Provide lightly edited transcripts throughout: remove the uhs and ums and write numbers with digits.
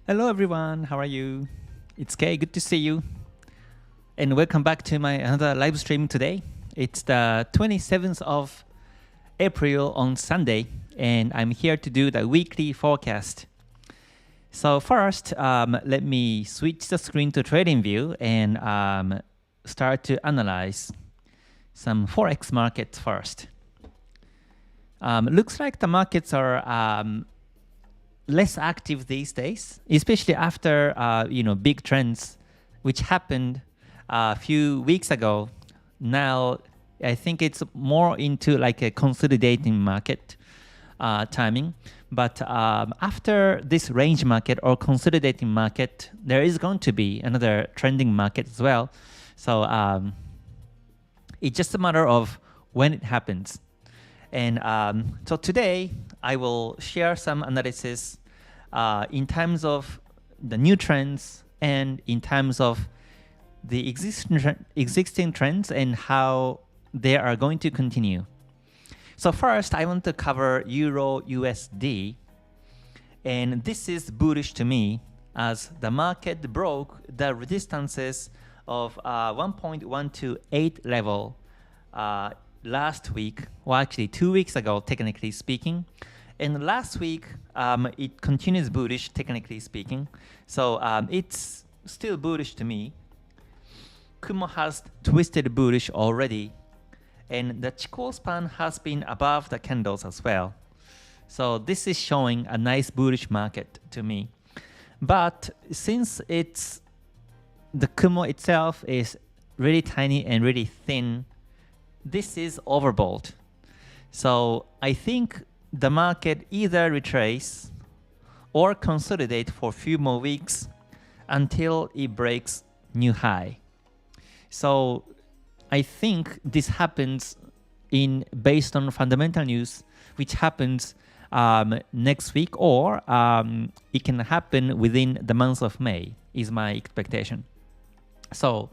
Hello everyone, how are you? It's Kay, good to see you. And welcome back to my another live stream today. It's the 27th of April on Sunday, and I'm here to do the weekly forecast. So first, let me switch the screen to TradingView and start to analyze some Forex markets first. Looks like the markets are less active these days, especially after big trends which happened a few weeks ago. Now I think it's more into like a consolidating market timing. But after this range market or consolidating market, there is going to be another trending market as well. So it's just a matter of when it happens. And so today I will share some analysis in terms of the new trends and in terms of the existing trends and how they are going to continue. So first, I want to cover Euro USD, and this is bullish to me as the market broke the resistances of 1.128 level last week, well actually 2 weeks ago technically speaking, and last week it continues bullish technically speaking, so it's still bullish to me. Kumo has twisted bullish already, and the Chikou span has been above the candles as well. So this is showing a nice bullish market to me. But since the Kumo itself is really tiny and really thin, this is overbought. So I think the market either retrace or consolidate for a few more weeks until it breaks new high. So I think this happens based on fundamental news, which happens next week, or it can happen within the month of May, is my expectation. So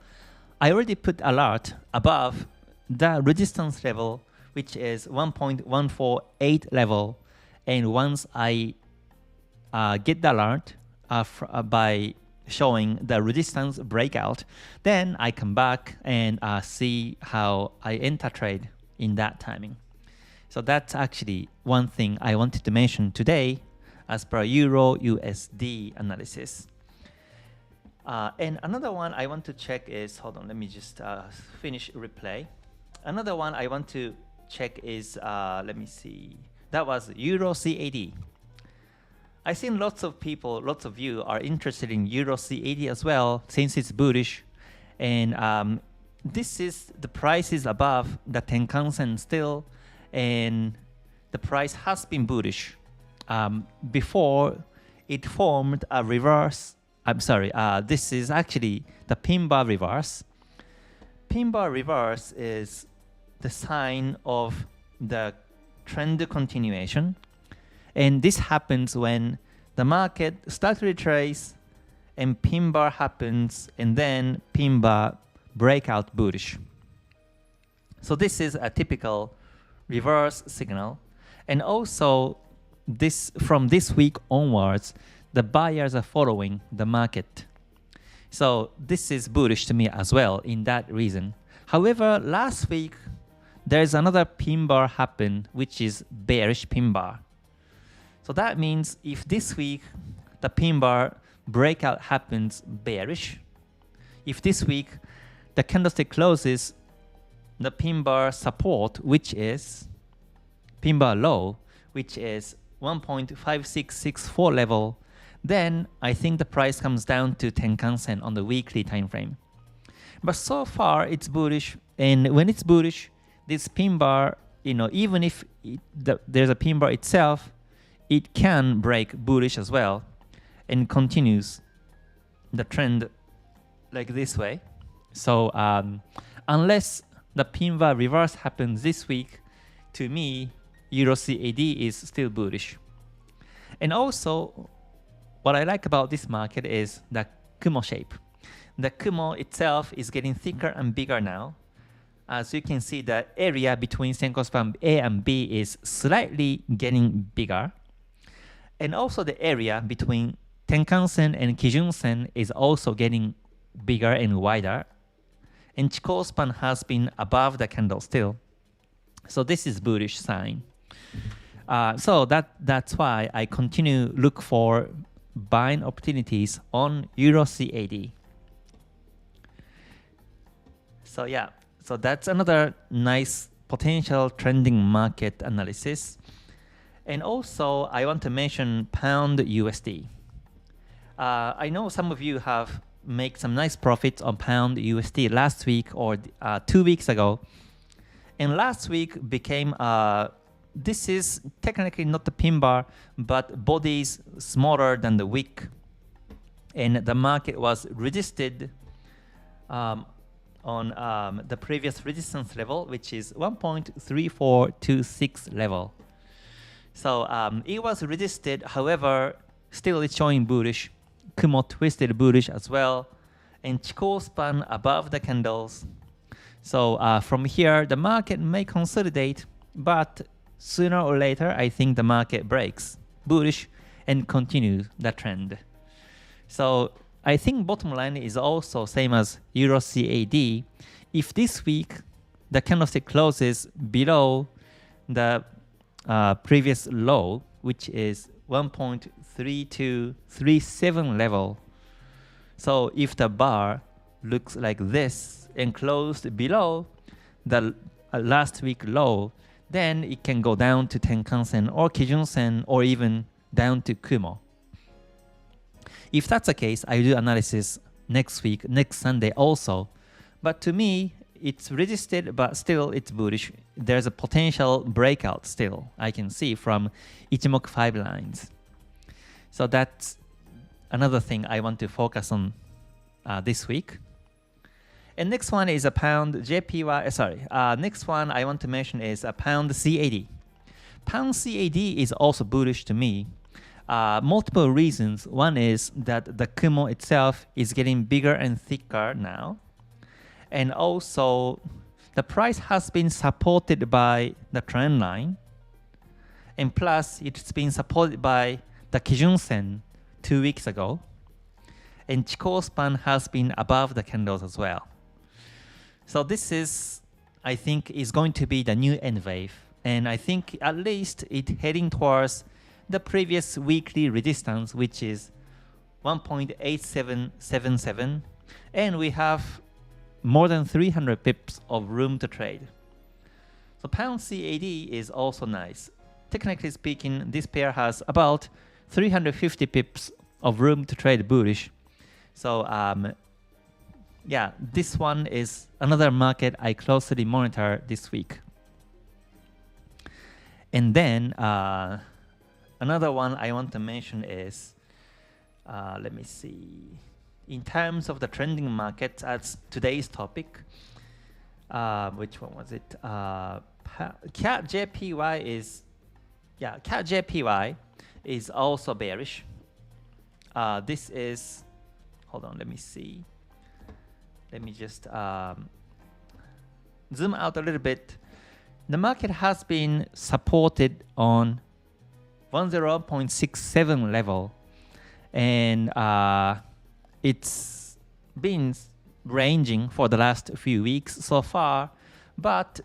I already put alert above the resistance level, which is 1.148 level, and once I get the alert by showing the resistance breakout, then I come back and see how I enter trade in that timing. So that's actually one thing I wanted to mention today as per Euro USD analysis. And another one I want to check is, hold on, let me just finish replay. Another one I want to check is, let me see, that was Euro CAD. I think lots of people, lots of you are interested in Euro CAD as well, since it's bullish. And the price is above the Tenkan-sen still, and the price has been bullish. Before it formed a reverse, this is actually the pin bar reverse. Pin bar reverse is the sign of the trend continuation. And this happens when the market starts to retrace and pin bar happens, and then pin bar breakout bullish. So this is a typical reverse signal. And also from this week onwards, the buyers are following the market. So this is bullish to me as well in that reason. However, last week there's another pin bar happen, which is bearish pin bar. So that means if this week the pin bar breakout happens bearish, if this week the candlestick closes the pin bar support, which is pin bar low, which is 1.5664 level, then I think the price comes down to Tenkan-sen on the weekly time frame. But so far it's bullish, and when it's bullish, this pin bar, even if there's a pin bar itself, it can break bullish as well and continues the trend like this way. So unless the pin bar reverse happens this week, to me, Euro CAD is still bullish. And also, what I like about this market is the Kumo shape. The Kumo itself is getting thicker and bigger now. As you can see, the area between Senko span A and B is slightly getting bigger. And also the area between Tenkan-sen and Kijun-sen is also getting bigger and wider. And Chikou span has been above the candle still. So this is bullish sign. So that's why I continue look for buying opportunities on Euro CAD. So yeah, so that's another nice potential trending market analysis. And also I want to mention Pound USD. I know some of you have made some nice profits on Pound USD last week or 2 weeks ago. And last week became this is technically not the pin bar, but bodies smaller than the wick. And the market was resisted on the previous resistance level, which is 1.3426 level. So it was resisted, however, still it's showing bullish. Kumo twisted bullish as well. And Chikou span above the candles. So from here, the market may consolidate, but sooner or later, I think the market breaks bullish and continues the trend. So I think bottom line is also same as Euro CAD. If this week the candlestick closes below the previous low, which is 1.3237 level, so if the bar looks like this and closed below the last week low, then it can go down to Tenkan-sen or Kijun-sen or even down to Kumo. If that's the case, I do analysis next week, next Sunday also. But to me, it's resisted, but still it's bullish. There's a potential breakout still, I can see from Ichimoku 5 lines. So that's another thing I want to focus on this week. And next one is a Pound JPY, next one I want to mention is a Pound CAD. Pound CAD is also bullish to me. Multiple reasons. One is that the Kumo itself is getting bigger and thicker now. And also, the price has been supported by the trend line. And plus, it's been supported by the Kijun-sen 2 weeks ago. And Chikou span has been above the candles as well. So this is, I think, is going to be the new end wave. And I think at least it's heading towards the previous weekly resistance, which is 1.8777. And we have more than 300 pips of room to trade. So Pound CAD is also nice. Technically speaking, this pair has about 350 pips of room to trade bullish. So yeah, this one is another market I closely monitor this week. And then another one I want to mention is, let me see, in terms of the trending markets as today's topic, which one was it? CAD JPY is, yeah, CAD JPY is also bearish. This is, hold on, let me see. Let me just zoom out a little bit. The market has been supported on 10.67 level, and it's been ranging for the last few weeks so far, but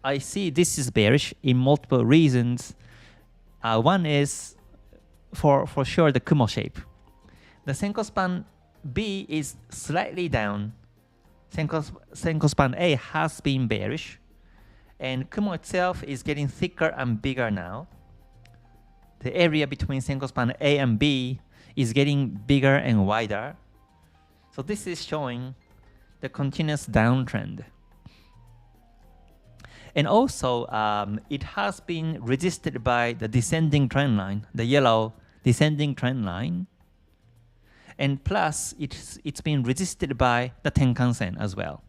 I see this is bearish in multiple reasons. One is for sure the Kumo shape. The Senko span B is slightly down. Senko span A has been bearish, and Kumo itself is getting thicker and bigger now. The area between Senko span A and B is getting bigger and wider. So this is showing the continuous downtrend. And also, it has been resisted by the descending trend line, the yellow descending trend line. And plus, it's been resisted by the Tenkan-sen as well.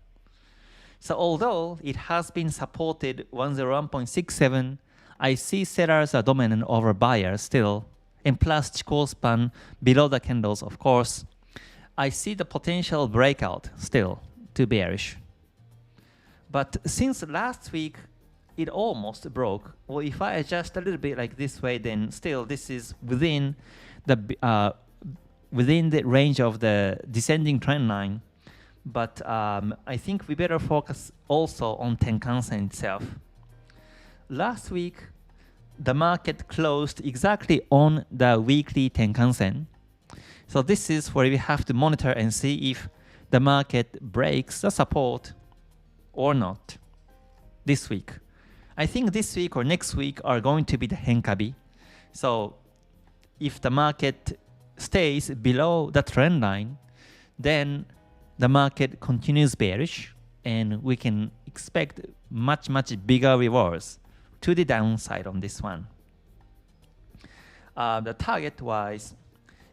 So although it has been supported 101.67, I see sellers are dominant over buyers still, and plus Chikou span below the candles, of course. I see the potential breakout still to bearish. But since last week, it almost broke. Well, if I adjust a little bit like this way, then still this is within the within the range of the descending trend line. But I think we better focus also on Tenkan-sen itself. Last week, the market closed exactly on the weekly Tenkan-sen. So this is where we have to monitor and see if the market breaks the support or not this week. I think this week or next week are going to be the Henkabi. So if the market stays below the trend line, then the market continues bearish and we can expect much bigger rewards to the downside on this one. The target wise,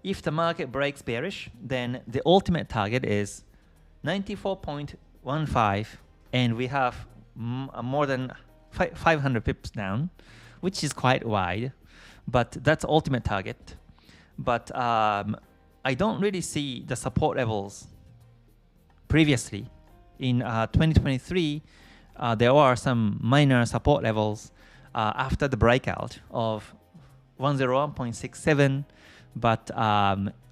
if the market breaks bearish, then the ultimate target is 94.15 and we have more than 500 pips down, which is quite wide, but that's ultimate target. But I don't really see the support levels previously. In 2023, there are some minor support levels after the breakout of 101.67, but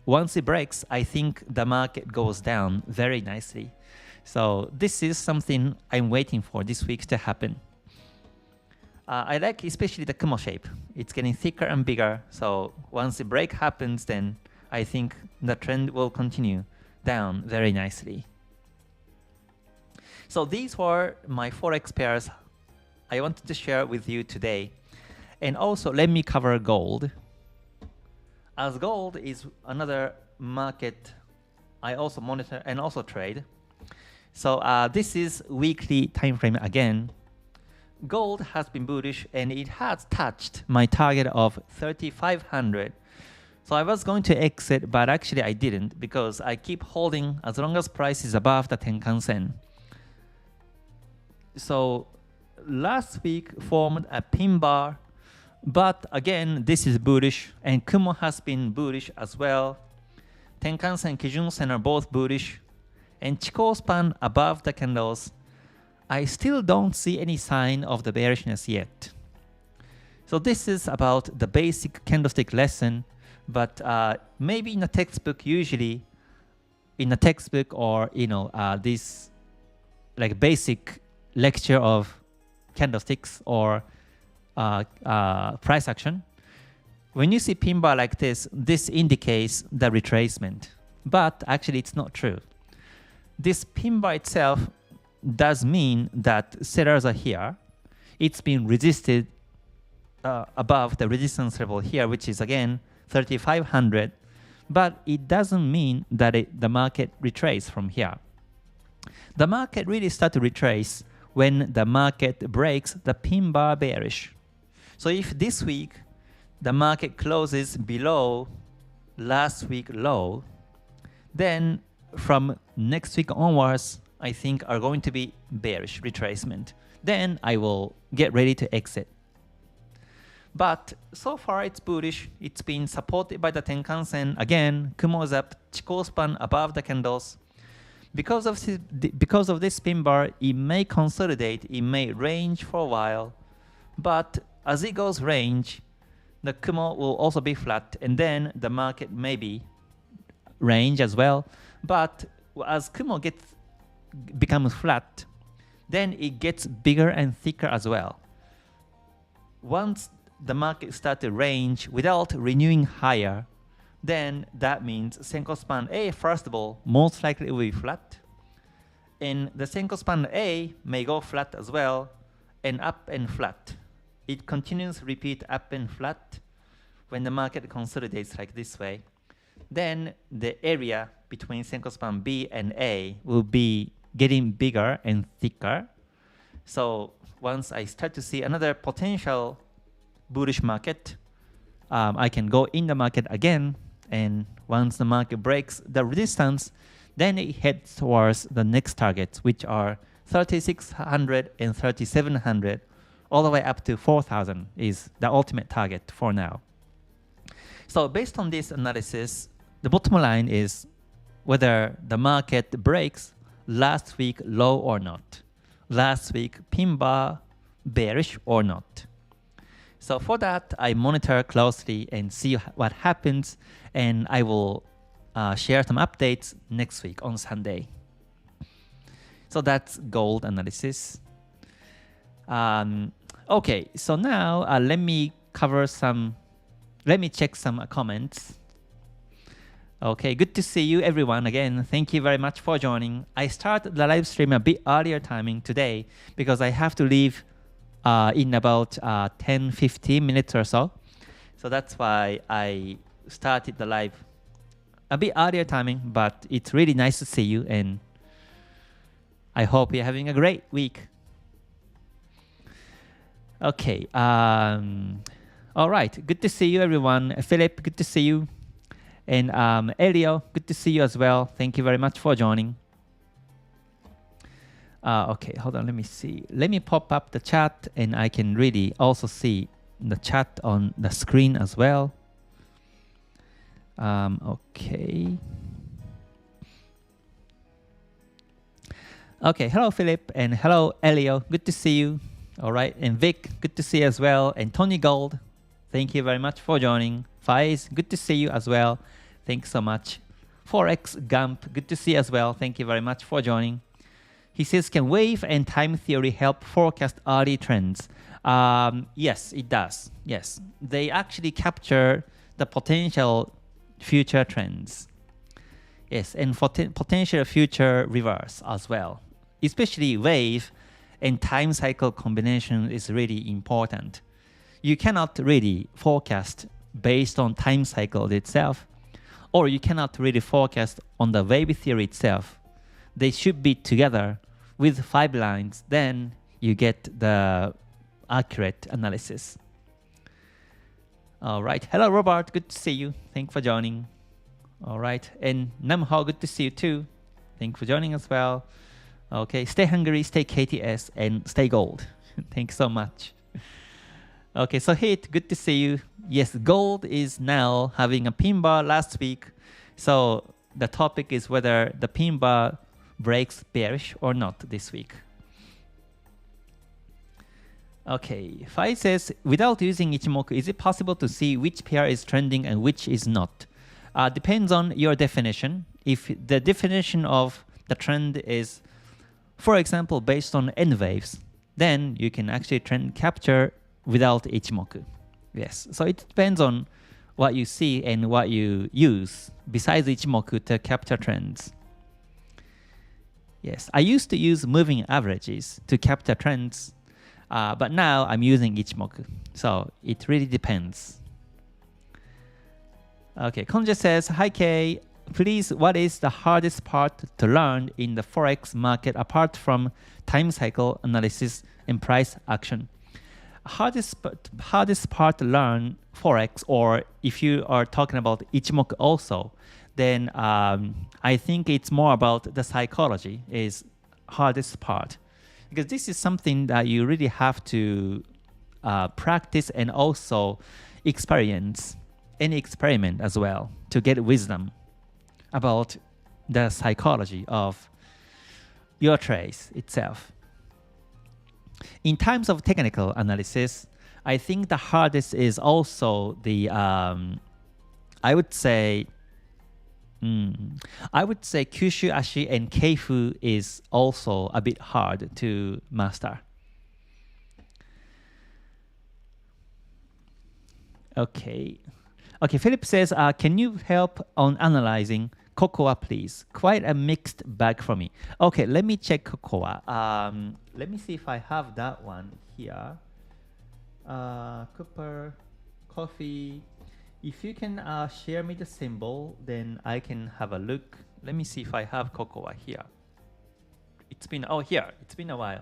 once it breaks, I think the market goes down very nicely. So this is something I'm waiting for this week to happen. I like especially the Kumo shape. It's getting thicker and bigger, so once the break happens, then I think the trend will continue down very nicely. So these were my Forex pairs I wanted to share with you today. And also let me cover gold. As gold is another market I also monitor and also trade. So this is weekly time frame again. Gold has been bullish and it has touched my target of 3,500. So I was going to exit, but actually I didn't because I keep holding as long as price is above the Tenkan-sen. So last week formed a pin bar, but again this is bullish and Kumo has been bullish as well. Tenkan-sen, Kijun-sen are both bullish, and Chikou span above the candles. I still don't see any sign of the bearishness yet. So this is about the basic candlestick lesson, but maybe in a textbook, usually in a textbook or this like basic lecture of candlesticks or price action, when you see pin bar like this, this indicates the retracement, but actually it's not true. This pin bar itself does mean that sellers are here. It's been resisted above the resistance level here, which is again 3,500, but it doesn't mean that the market retraces from here. The market really starts to retrace when the market breaks the pin bar bearish. So if this week the market closes below last week low, then from next week onwards, I think are going to be bearish retracement. Then I will get ready to exit. But so far it's bullish. It's been supported by the Tenkan-sen. Again, Kumo is up, Chikou span above the candles. Because of this pin bar, it may consolidate, it may range for a while. But as it goes range, the Kumo will also be flat, and then the market may be range as well. But as Kumo becomes flat, then it gets bigger and thicker as well. Once the market starts to range without renewing higher, then that means Senko span A, first of all, most likely will be flat. And the Senko span A may go flat as well, and up and flat. It continues to repeat up and flat when the market consolidates like this way. Then the area between Senko span B and A will be getting bigger and thicker. So once I start to see another potential bullish market, I can go in the market again, and once the market breaks the resistance, then it heads towards the next targets, which are 3,600 and 3,700, all the way up to 4,000 is the ultimate target for now. So based on this analysis, the bottom line is whether the market breaks last week low or not, last week pin bar bearish or not. So for that, I monitor closely and see what happens, and I will share some updates next week on Sunday. So that's gold analysis. Okay, so now let me check some comments. Okay, good to see you everyone again. Thank you very much for joining. I started the live stream a bit earlier timing today because I have to leave in about 10-15 minutes or so. So that's why I started the live a bit earlier timing, but it's really nice to see you and I hope you're having a great week. Okay, all right, good to see you everyone. Philip, good to see you. And Elio, good to see you as well. Thank you very much for joining. Okay, hold on, let me see. Let me pop up the chat and I can really also see the chat on the screen as well. Okay. Okay, hello Philip and hello Elio, good to see you. All right, and Vic, good to see you as well. And Tony Gold, thank you very much for joining. Faiz, good to see you as well. Thanks so much. Forex Gump, good to see you as well. Thank you very much for joining. He says, can wave and time theory help forecast early trends? Yes, it does. Yes, they actually capture the potential future trends. Yes, and for potential future reverse as well. Especially wave and time cycle combination is really important. You cannot really forecast based on time cycle itself, or you cannot really forecast on the wave theory itself. They should be together with 5 lines, then you get the accurate analysis. All right, hello Robert, good to see you. Thanks for joining. All right, and Namho, good to see you too. Thanks for joining as well. Okay, stay hungry, stay KTS, and stay gold. Thanks so much. Okay, so Hit, good to see you. Yes, gold is now having a pin bar last week. So the topic is whether the pin bar breaks bearish or not this week. Okay, Fai says, without using Ichimoku, is it possible to see which pair is trending and which is not? Depends on your definition. If the definition of the trend is, for example, based on N waves, then you can actually trend capture without Ichimoku. Yes, so it depends on what you see and what you use besides Ichimoku to capture trends. Yes, I used to use moving averages to capture trends, but now I'm using Ichimoku. So it really depends. Okay, Konja says, hi Kay, please, what is the hardest part to learn in the Forex market apart from time cycle analysis and price action? Hardest part to learn Forex, or if you are talking about Ichimoku also, then I think it's more about the psychology is hardest part. Because this is something that you really have to practice and also experience and experiment as well to get wisdom about the psychology of your trades itself. In terms of technical analysis, I think the hardest is also the, I would say Kyushu Ashi and Keifu is also a bit hard to master. Okay. Okay, Philip says, can you help on analyzing cocoa, please? Quite a mixed bag for me. Okay, let me check cocoa. Let me see if I have that one here. Copper, coffee. If you can share me the symbol, then I can have a look. Let me see if I have cocoa here. It's been, oh, here. It's been a while.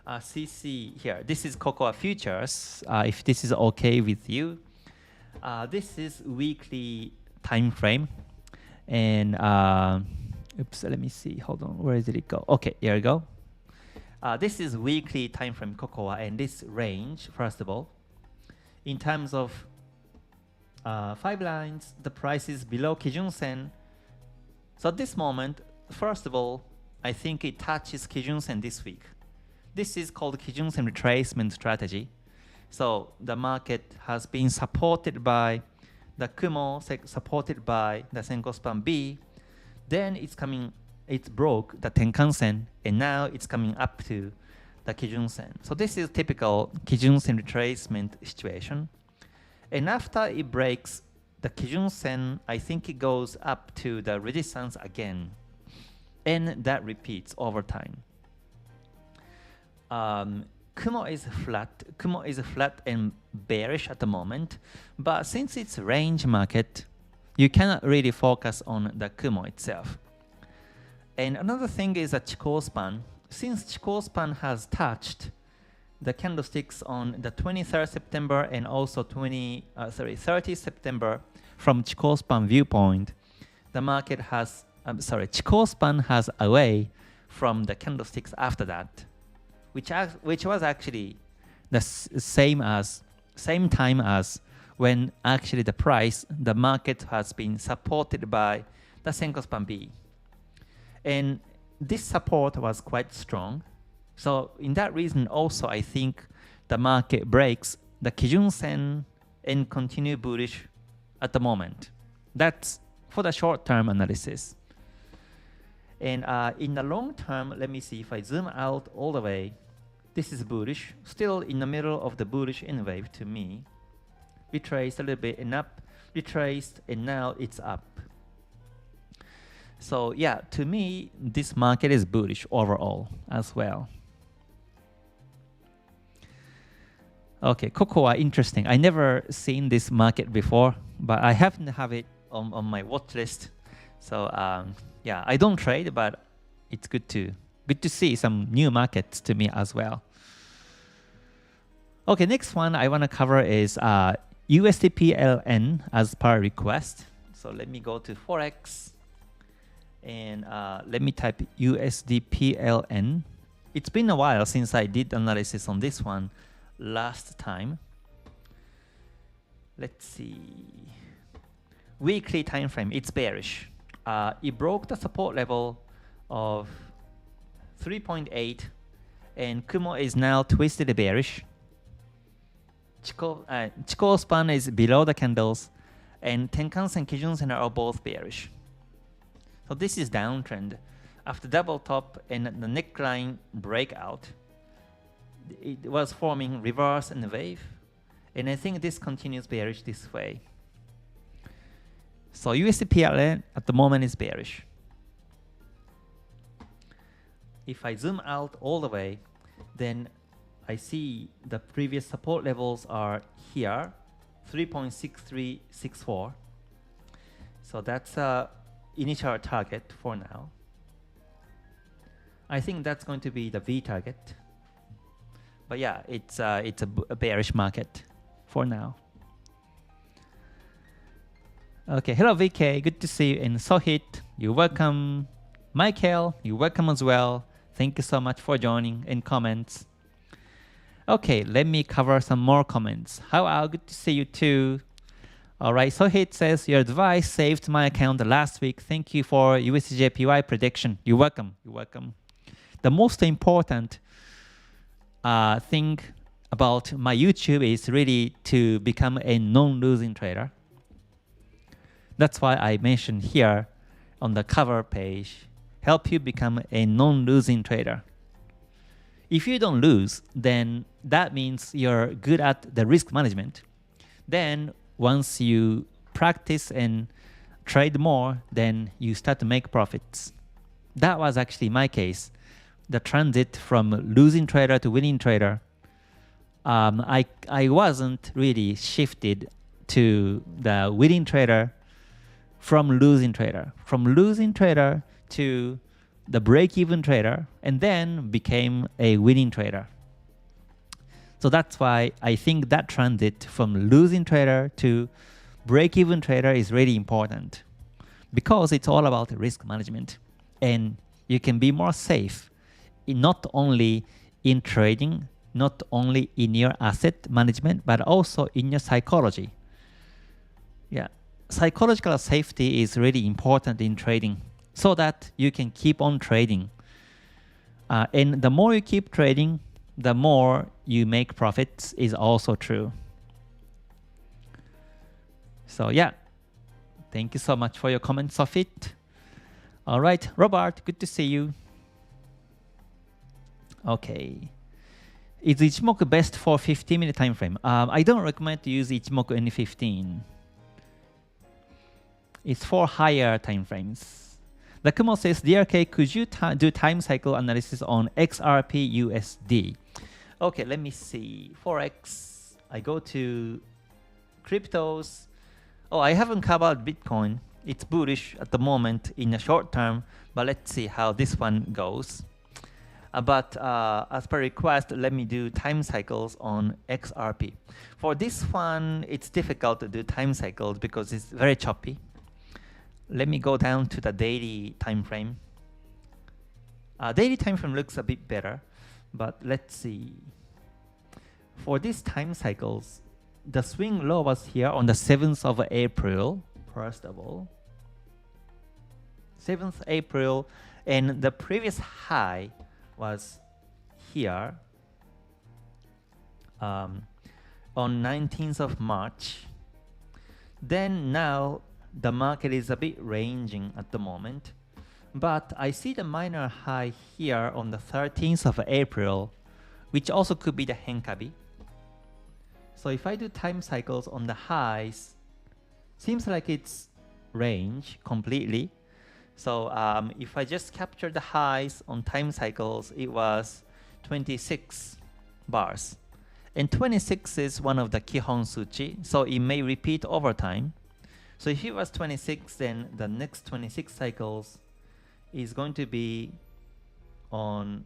CC here. This is cocoa futures, if this is okay with you. This is weekly time frame. And, oops, let me see. Hold on. Where did it go? Okay, here we go. This is weekly time frame cocoa, and this range, first of all, in terms of 5 lines, the price is below Kijun Sen. So at this moment, first of all, I think it touches Kijun Sen this week. This is called Kijun Sen retracement strategy. So the market has been supported by the Kumo supported by the Senko span B, then it's broke the Tenkan-sen, and now it's coming up to the Kijun-sen. So this is typical Kijun-sen retracement situation. And after it breaks the Kijun-sen, I think it goes up to the resistance again. And that repeats over time. Kumo is flat. Kumo is flat and bearish at the moment. But since it's a range market, you cannot really focus on the Kumo itself. And another thing is a Chikou span. Since Chikou span has touched the candlesticks on the 23rd September and also 30 September from Chikou span viewpoint, the market has, Chikou span has away from the candlesticks after that, which was actually the same time as when actually the market has been supported by the Senko span B. And this support was quite strong. So in that reason also, I think the market breaks the Kijun-sen and continue bullish at the moment. That's for the short-term analysis. And in the long term, let me see if I zoom out all the way. This is bullish, still in the middle of the bullish N wave to me. Retraced a little bit and up, retraced, and now it's up. So yeah, to me, this market is bullish overall as well. Okay, Cocoa, interesting. I never seen this market before, but I happen to have it on my watch list. So yeah, I don't trade, but it's good to see some new markets to me as well. Okay, next one I want to cover is USD PLN as per request. So let me go to Forex. And let me type USD PLN. It's been a while since I did analysis on this one last time. Let's see. Weekly time frame, it's bearish. It broke the support level of 3.8, and Kumo is now twisted bearish. Chikou span is below the candles, and Tenkan-sen, Kijun-sen are both bearish. So this is downtrend. After double top and the neckline breakout, it was forming reverse and wave. And I think this continues bearish this way. So USD PLN at the moment is bearish. If I zoom out all the way, then I see the previous support levels are here, 3.6364. So that's a initial target for now. I think that's going to be the V target. But yeah, it's a bearish market for now. Okay, hello VK, good to see you. And Sohit, you're welcome. Michael, you're welcome as well. Thank you so much for joining and comments. Okay, let me cover some more comments. How good to see you too. All right, Sohit says, your advice saved my account last week. Thank you for USDJPY prediction. You're welcome. You're welcome. The most important thing about my YouTube is really to become a non-losing trader. That's why I mentioned here on the cover page, help you become a non-losing trader. If you don't lose, then that means you're good at the risk management. Then once you practice and trade more, then you start to make profits. That was actually my case. The transit from losing trader to winning trader, I wasn't really shifted to the winning trader from losing trader. From losing trader to the break-even trader, and then became a winning trader. So that's why I think that transit from losing trader to break-even trader is really important, because it's all about risk management, and you can be more safe not only in trading, not only in your asset management, but also in your psychology. Yeah, psychological safety is really important in trading, so that you can keep on trading. And the more you keep trading, the more you make profits is also true. So yeah, thank you so much for your comments of it. All right, Robert, good to see you. Okay. Is Ichimoku best for 15-minute time frame? I don't recommend to use Ichimoku N15. It's for higher time frames. The Kumo says, Dear K, could you do time cycle analysis on XRP USD? Okay, let me see. Forex. I go to cryptos. Oh, I haven't covered Bitcoin. It's bullish at the moment in the short term, but let's see how this one goes. But as per request, let me do time cycles on XRP. For this one, it's difficult to do time cycles because it's very choppy. Let me go down to the daily time frame. Daily time frame looks a bit better, but let's see. For these time cycles, the swing low was here on the 7th of April, first of all. 7th April, and the previous high was here on 19th of March. Then now the market is a bit ranging at the moment, but I see the minor high here on the 13th of April, which also could be the Henkabi. So if I do time cycles on the highs, seems like it's range completely. So if I just capture the highs on time cycles, it was 26 bars. And 26 is one of the Kihon Suchi, so it may repeat over time. So if it was 26, then the next 26 cycles is going to be on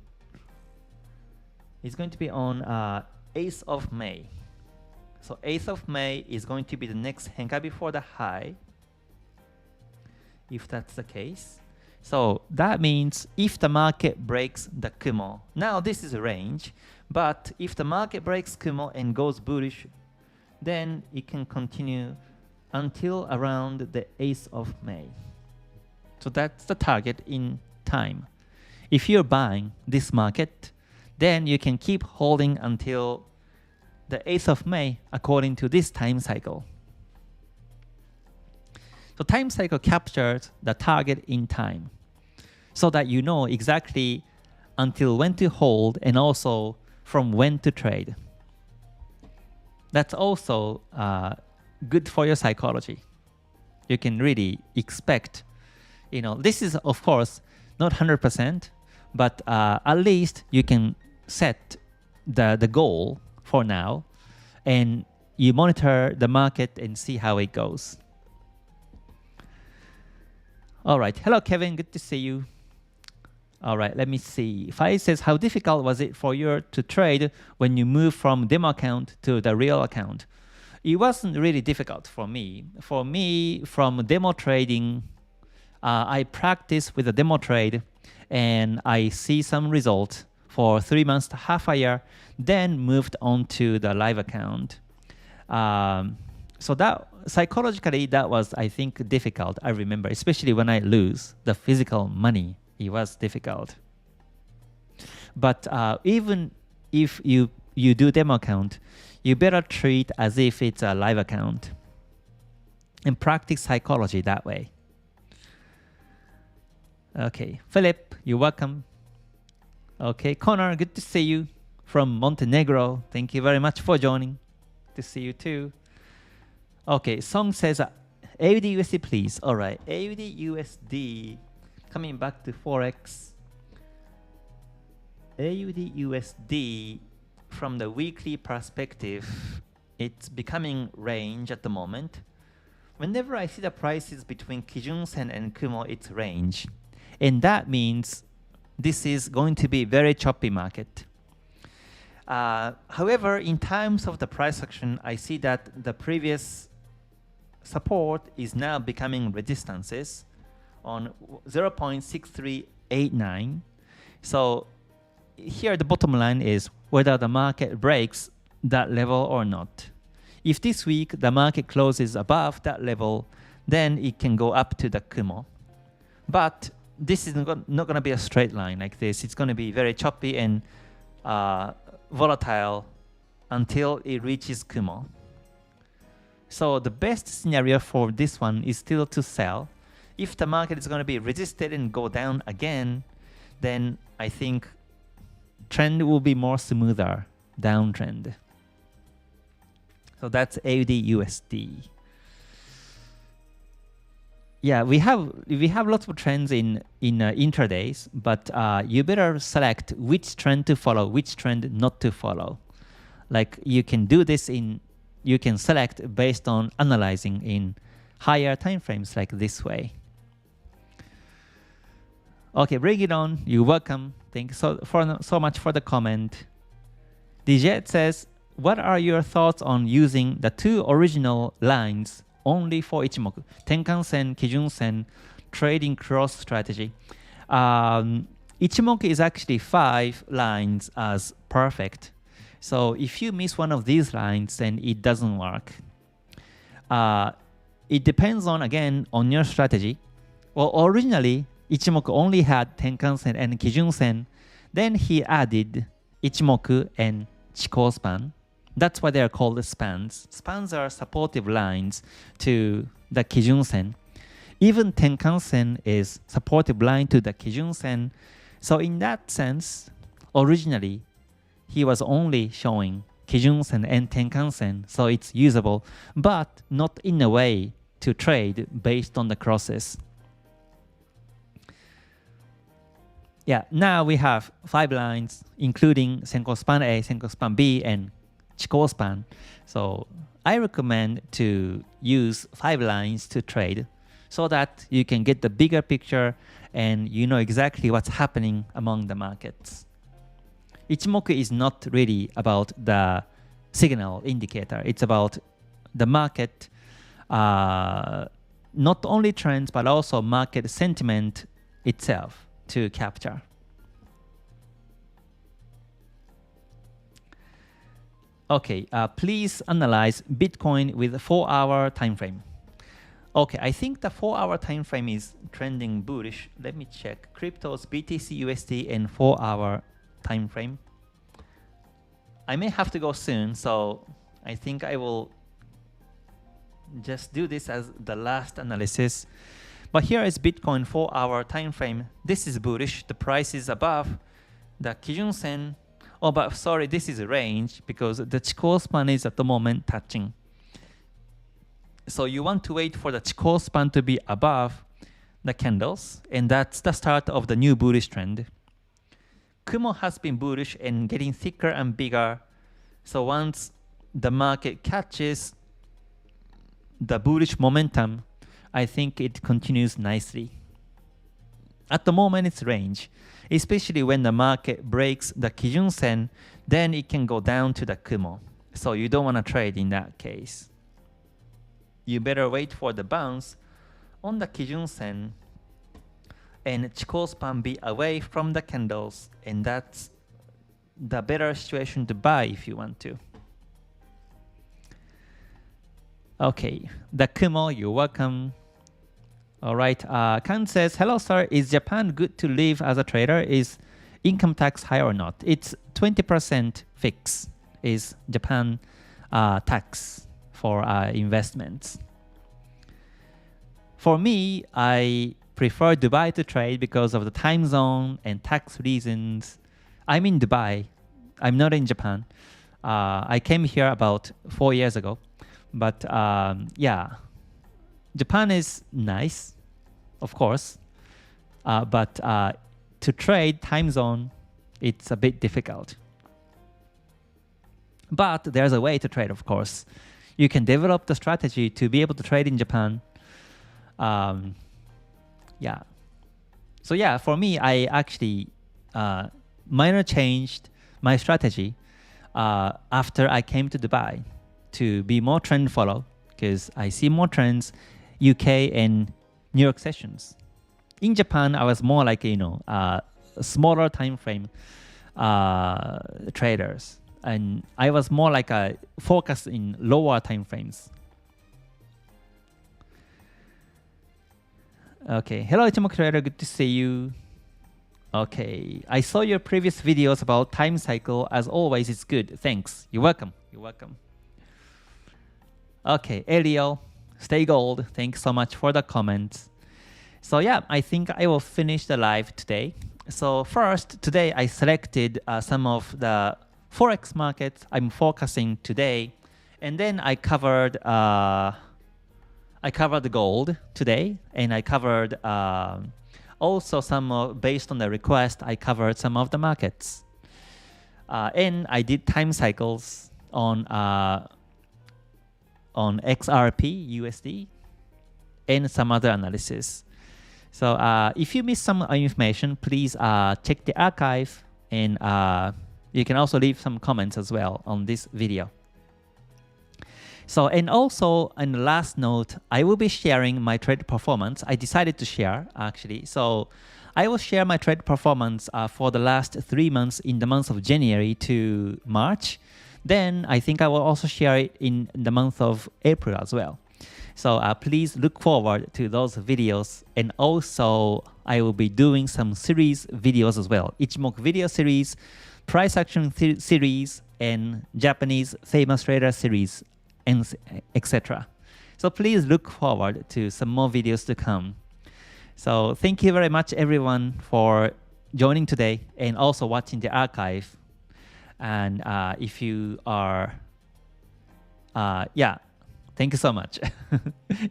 8th of May. So 8th of May is going to be the next Henkabi for the high, if that's the case. So that means if the market breaks the Kumo, now this is a range, but if the market breaks Kumo and goes bullish, then it can continue until around the 8th of May. So that's the target in time. If you're buying this market, then you can keep holding until the 8th of May according to this time cycle. So time cycle captures the target in time so that you know exactly until when to hold and also from when to trade. That's also good for your psychology. You can really expect, this is of course not 100%, but at least you can set the goal for now and you monitor the market and see how it goes. All right. Hello, Kevin. Good to see you. All right. Let me see. Fai says, how difficult was it for you to trade when you moved from demo account to the real account? It wasn't really difficult for me. For me, from demo trading, I practice with a demo trade and I see some results for 3 months to half a year, then moved on to the live account. So that psychologically, that was, I think, difficult. I remember, especially when I lose the physical money, it was difficult. But even if you do demo account, you better treat as if it's a live account and practice psychology that way. Okay, Philip, you're welcome. Okay, Connor, good to see you from Montenegro. Thank you very much for joining. Good to see you too. Okay, Song says, AUD USD please. All right, AUD USD, coming back to Forex. AUD USD, from the weekly perspective, it's becoming range at the moment. Whenever I see the prices between Kijun-sen and Kumo, it's range. And that means this is going to be very choppy market. However, in terms of the price action, I see that the previous support is now becoming resistances on 0.6389. So here the bottom line is whether the market breaks that level or not. If this week the market closes above that level, then it can go up to the Kumo. But this is not going to be a straight line like this. It's going to be very choppy and volatile until it reaches Kumo. So the best scenario for this one is still to sell. If the market is going to be resisted and go down again, then I think trend will be more smoother downtrend. So that's AUD USD. Yeah, we have lots of trends in intradays, but you better select which trend to follow, which trend not to follow. Like you can do this you can select based on analyzing in higher time frames like this way. Okay, bring it on. You're welcome. Thank you so much for the comment. Dijet says, what are your thoughts on using the two original lines only for Ichimoku? Tenkan-sen, Kijun-sen, trading cross strategy. Ichimoku is actually 5 lines as perfect. So if you miss one of these lines, then it doesn't work. It depends on, again, on your strategy. Well, originally, Ichimoku only had Tenkan-sen and Kijun-sen. Then he added Ichimoku and Chikou span. That's why they are called spans. Spans are supportive lines to the Kijun-sen. Even Tenkan-sen is supportive line to the Kijun-sen. So in that sense, originally, he was only showing Kijun-sen and Tenkan-sen, so it's usable, but not in a way to trade based on the crosses. Yeah, now we have 5 lines, including Senko span A, Senko span B, and Chikou span. So I recommend to use 5 lines to trade so that you can get the bigger picture and you know exactly what's happening among the markets. Ichimoku is not really about the signal indicator. It's about the market, not only trends, but also market sentiment itself to capture. Okay, please analyze Bitcoin with a 4-hour time frame. Okay, I think the 4-hour time frame is trending bullish. Let me check. Cryptos, BTC USD, and 4-hour time frame. I may have to go soon, so I think I will just do this as the last analysis. But here is Bitcoin 4-hour time frame. This is bullish. The price is above the Kijun-sen. Oh, but sorry, this is a range because the Chikou span is at the moment touching. So you want to wait for the Chikou span to be above the candles, and that's the start of the new bullish trend. Kumo has been bullish and getting thicker and bigger. So once the market catches the bullish momentum, I think it continues nicely. At the moment, it's range, especially when the market breaks the Kijun-sen, then it can go down to the Kumo. So you don't want to trade in that case. You better wait for the bounce on the Kijun-sen and Chikou span be away from the candles, and that's the better situation to buy if you want to. Okay, the Kumo, you're welcome. All right, Kan says, hello sir, is Japan good to live as a trader? Is income tax high or not? It's 20% fix is Japan tax for investments. For me, I prefer Dubai to trade because of the time zone and tax reasons. I'm in Dubai. I'm not in Japan. I came here about 4 years ago. But yeah, Japan is nice, of course. But to trade time zone, it's a bit difficult. But there's a way to trade, of course. You can develop the strategy to be able to trade in Japan. Yeah. So yeah, for me, I actually minor changed my strategy after I came to Dubai to be more trend follow, because I see more trends, UK and New York sessions. In Japan, I was more like, smaller time frame traders. And I was more like a focus in lower time frames. Okay, hello Ichimoku trader, good to see you. Okay, I saw your previous videos about time cycle. As always, it's good. Thanks. You're welcome. You're welcome. Okay, Elio, stay gold. Thanks so much for the comments. So yeah, I think I will finish the live today. So first, today I selected some of the Forex markets I'm focusing today. And then I covered the gold today, and I covered also some based on the request. I covered some of the markets, and I did time cycles on XRP USD and some other analysis. So if you missed some information, please check the archive, and you can also leave some comments as well on this video. So, and also, on the last note, I will be sharing my trade performance. I decided to share, actually. So, I will share my trade performance for the last 3 months in the month of January to March. Then, I think I will also share it in the month of April as well. So, please look forward to those videos. And also, I will be doing some series videos as well. Ichimoku video series, price action series, and Japanese famous trader series, and etc. So please look forward to some more videos to come. So thank you very much everyone for joining today and also watching the archive. And if you are, yeah, thank you so much.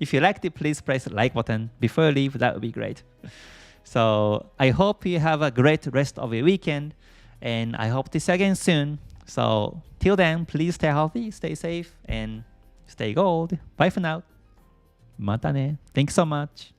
If you liked it, please press the like button before you leave. That would be great. So I hope you have a great rest of your weekend, and I hope to see you again soon. So till then, please stay healthy, stay safe, and stay gold. Bye for now. Mata ne. Thanks so much.